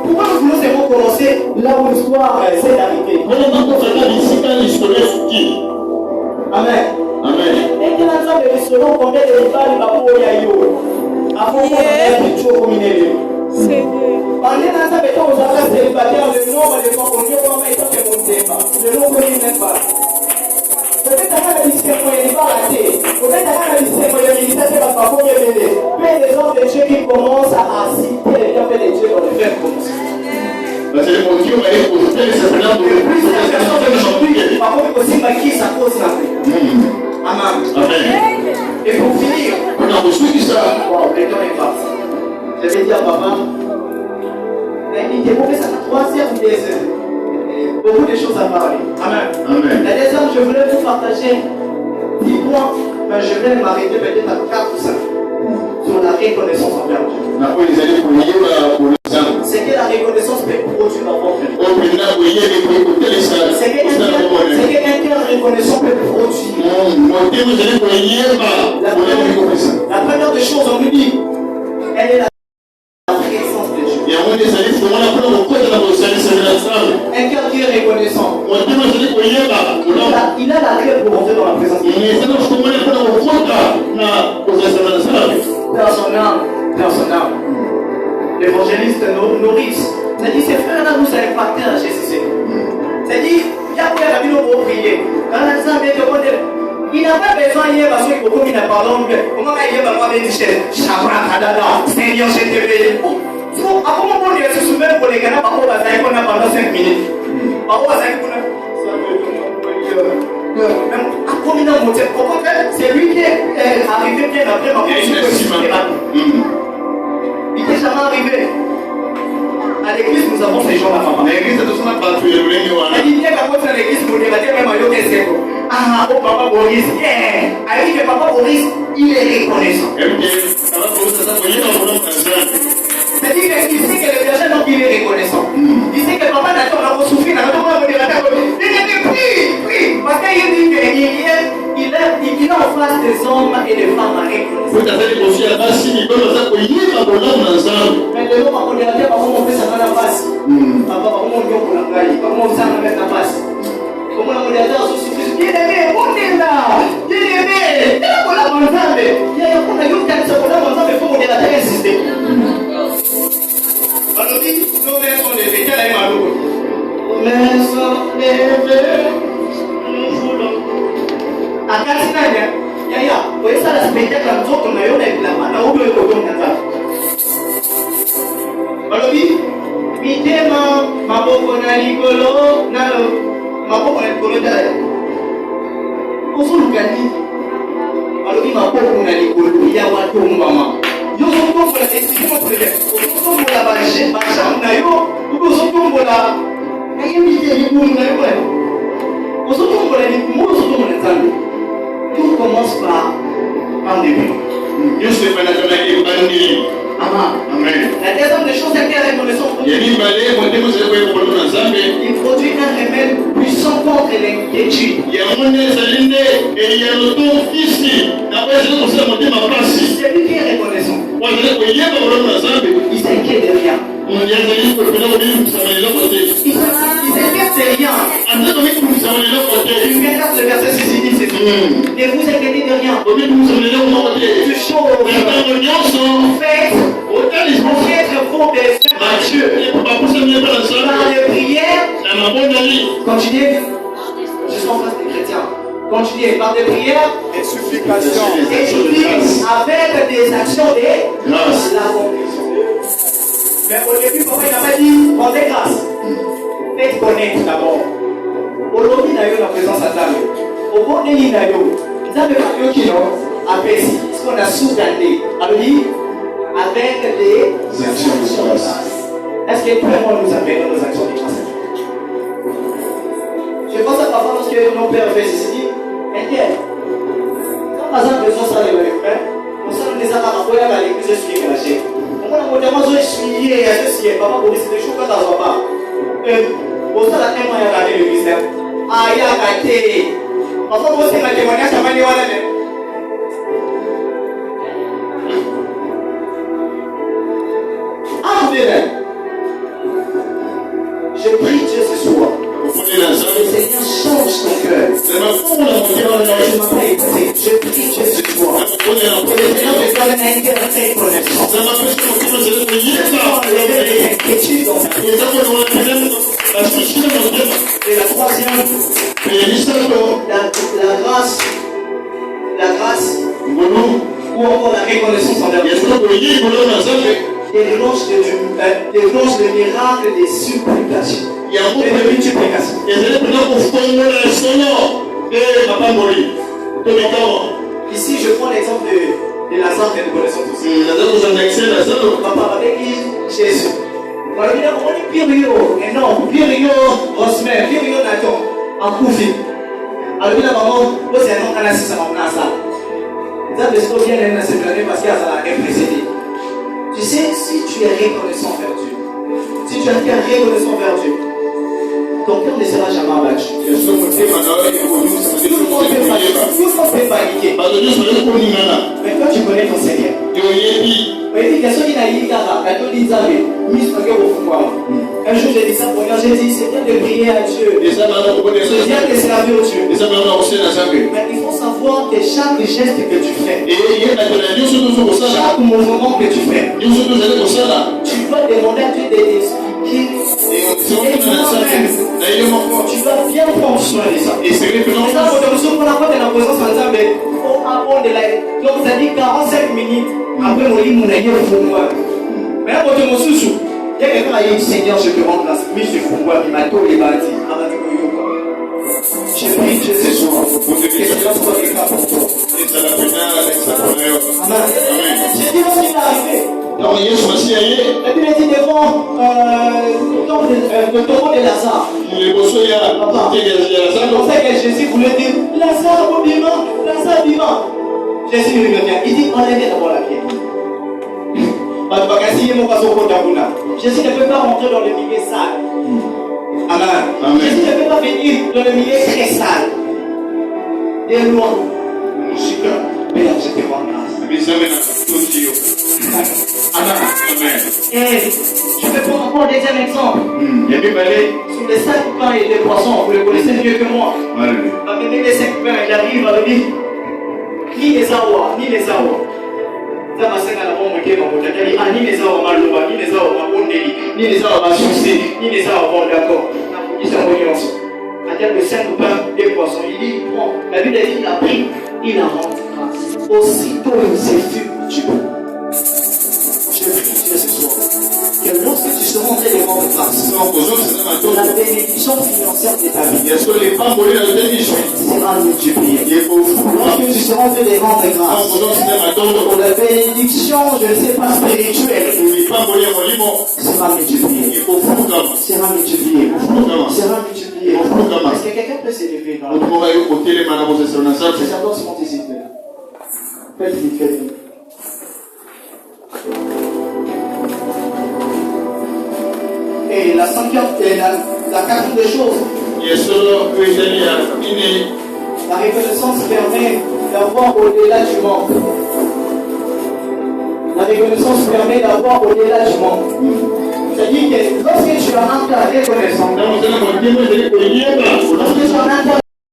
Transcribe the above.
Pourquoi nous voulons seulement commencer là où l'histoire s'est arrêtée? Amen. Amen. Et que l'ensemble de selon combien de rivales va pour Yayo. Avant qu'on ait des choses comme il est. Pendant l'ensemble de temps, vous avez célibataire, le nombre de fois qu'on dit comment ils sont démontés. Le nombre qu'on n'est pas. Peut-être que la mission n'est pas ratée. Peut-être que la mission ministère c'est parce qu'on est mêlé. Mais les hommes de Dieu qui commencent à citer les bienfaits de Dieu dans le faire comme ça. Parce que les motifs va être posé, c'est vraiment de plus de personnes aujourd'hui. Par contre, aussi, qui ça cause la paix. Amen. Amen. Et pour finir, on a reçu qui ça. Wow, le temps est parti. Je vais dire à papa, il découvre ça la troisième des heures. Beaucoup de choses à parler. Amen. Amen. La deuxième, je voulais vous partager 10 points, mais je vais m'arrêter peut-être à 4 ou 5 sur la reconnaissance envers Dieu. C'est que la reconnaissance peut produire dans votre vie. C'est que un cœur reconnaissant peut produire. La première des choses, on nous dit, elle est la présence de Dieu. Un cœur qui est reconnaissant. Il a la clé pour rentrer dans la présence de Dieu. Dans son âme. L'évangéliste Nourrice, c'est-à-dire ces frères-là nous ont impacté à Jésus. C'est-à-dire, il y a eu pour prier. Quand il n'a pas besoin hier parce qu'il faut qu'il n'a pas langue. Comment il y a besoin de dire Seigneur, je te bénis. À comment on se souvient pour les gars, par contre, on a pendant 5 minutes. Par contre, c'est lui qui est arrivé bien après ma il n'est jamais arrivé. À l'église, nous avons ces gens-là. L'église, c'est tout ça. Elle dit bien qu'à côté de l'église, vous débattez même à Yoke. Ah, oh, papa Boris. Elle dit que papa Boris, il est reconnaissant. C'est-à-dire qu'il sait que le berger, donc il est reconnaissant. Il sait que papa Nathan a souffert, il a pris. Parce qu'il dit qu'il est en face des hommes et des femmes à reconnaissance. Mais le nom, on dit, comment on fait ça dans la face? Papa, comment on dit pour la gagne? Comment on fait ça dans la face? Comment on dit, on se suffit. Bien aimé, on est là. Bien aimé, il y a pour la montagne. Il y a pour la montagne, il faut qu'on ait la terre insister. Alors, dit, nous mêmes, on est déjà là, mais on à Katinanya, yaya, vous ça la spectacle comme ça, on a eu la main, on a eu le coton natal. Alors, dit, Mitema, ma pauvre Nalicolo, Nalo, ma pauvre Nalicolo, Oso Lucani. Alors, dit, ma pauvre Nalicolo, il y a un tour, maman. Yo, on tombe la décision pour les gens. On tombe la bâche, on a eu, on tombe la. Tout commence par un début. Amen. La deuxième des choses c'est qu'elle est reconnaissance. Il produit un remède puissant contre l'inquiétude. Celui qui est reconnaissant, il s'inquiète de rien. Il s'inquiète de rien. Tu regardes le verset 6, il dit c'est tout. Ne vous inquiétez de rien. Tu choses. Faites vos desseins à Dieu. Par les prières. Continuez. Je suis en face des chrétiens. Continuez par des prières. Et supplications. Avec des actions de grâce. La conviction. Mais au début, papa, il n'a pas dit rendez grâce. Faites connaître d'abord. Aujourd'hui, il y a eu la présence à table. Au bon nez, il y a eu. Vous avez pas eu qui non? Après, ce qu'on a sous-gardé. Alors, dit avec des actions de grâce. Est-ce que vraiment nous avons nos actions de grâce? Je pense à papa lorsque nos pères fait ceci. Inquiète. Quand par exemple, les gens sont les frères, on s'en est déjà à l'église, je suis caché. On a je suis papa pour décider de choses quand ça va pas. Pour ça, la témoin a regardé le ministère. Ah, il a regardé. Parfois, vous aussi, la témoignage, ça va aller. Ah, vous dites, Je prie Dieu ce soir. Le Seigneur change ton cœur. Je m'appelle écouter. Je prie Dieu ce soir. Que le Seigneur te donne un cœur très connaissant. Enlever les inquiétudes dans ta vie. Et la troisième, la grâce ou encore la reconnaissance envers Dieu. Déclenche le miracle des supplications. Et de multiplication. Ici, je prends l'exemple de Lazare que nous connaissons tous. Papa avec Jésus. Voilà, on est Pirio, énorme, Pirio, Rosmer, Pirio Nathan, en Koufi. Alors, la maman, c'est un nom qu'on a assisté à mon ça. Ça, c'est ce qu'on vient de cette année parce qu'il y a ça précédé. Tu sais, si tu es reconnaissant vers Dieu, si tu as été reconnaissant vers Dieu, ton cœur ne sera jamais abattu. Tout le monde peut paniquer. Mais quand tu connais ton Seigneur, un jour j'ai dit ça pour moi, j'ai dit c'est bien de prier à Dieu, c'est bien de servir Dieu, mais il faut savoir que chaque geste que tu fais, chaque mouvement que tu fais, tu dois demander à Dieu de t'expliquer. Tu dois bien prendre soin de ça. Et c'est pour la fois de la présence en Zambé, donc ça dit 45 minutes après mon lit, mon aïe au moi. Mais là, quand je me suis il y a quelqu'un qui a dit Seigneur, je te rends grâce. Mais je fous moi, il m'a tout les bâtis. Je prie Dieu ce soir. Que cela soit le cas pour toi. Amen. J'ai dit ce qui est arrivé. Et puis il a dit devant le tombeau de Lazare. Papa, je pensais que Jésus voulait dire Lazare vivant, Lazare vivant. Jésus lui revient. Il dit enlevez d'abord la pierre. Jésus ne peut pas rentrer dans le milieu sale. Amen. Jésus ne peut pas venir dans le milieu très sale. De loin. Père, je te rends grâce. Amen. Et je vais prendre encore un deuxième exemple. Sur les 5 pains et les poissons, vous le connaissez mieux que moi. Amenez les 5 pains, il arrive à lui dire ni les awa, ni les awa. Ça va ser à bon moqué, ni les awa maloba, ni les awa mabondeli, ni les awa machoussé, ni les awa bon d'accord. Ils sont venus ensemble. À tel que 5 pains et poissons, il dit, il prend. La Bible dit, il a pris, il a rendu grâce. Aussitôt il s'est fait Dieu. Je prie Dieu ce soir. Que lorsque tu seras entré devant de grâce, la bénédiction financière de ta vie sera multipliée. Lorsque tu seras entré devant de grâce, la bénédiction, je ne sais pas, spirituelle, sera multipliée. Sera multipliée. Sera multipliée. Est-ce que quelqu'un peut s'élever dans la Les sacerdotes sont ici. Faites-le, faites-le. Et la cinquième, la quatrième des choses, la reconnaissance permet d'avoir au-delà du monde. La reconnaissance permet d'avoir au-delà du monde. C'est-à-dire que lorsque tu as un cas reconnaissant, lorsque tu as un cas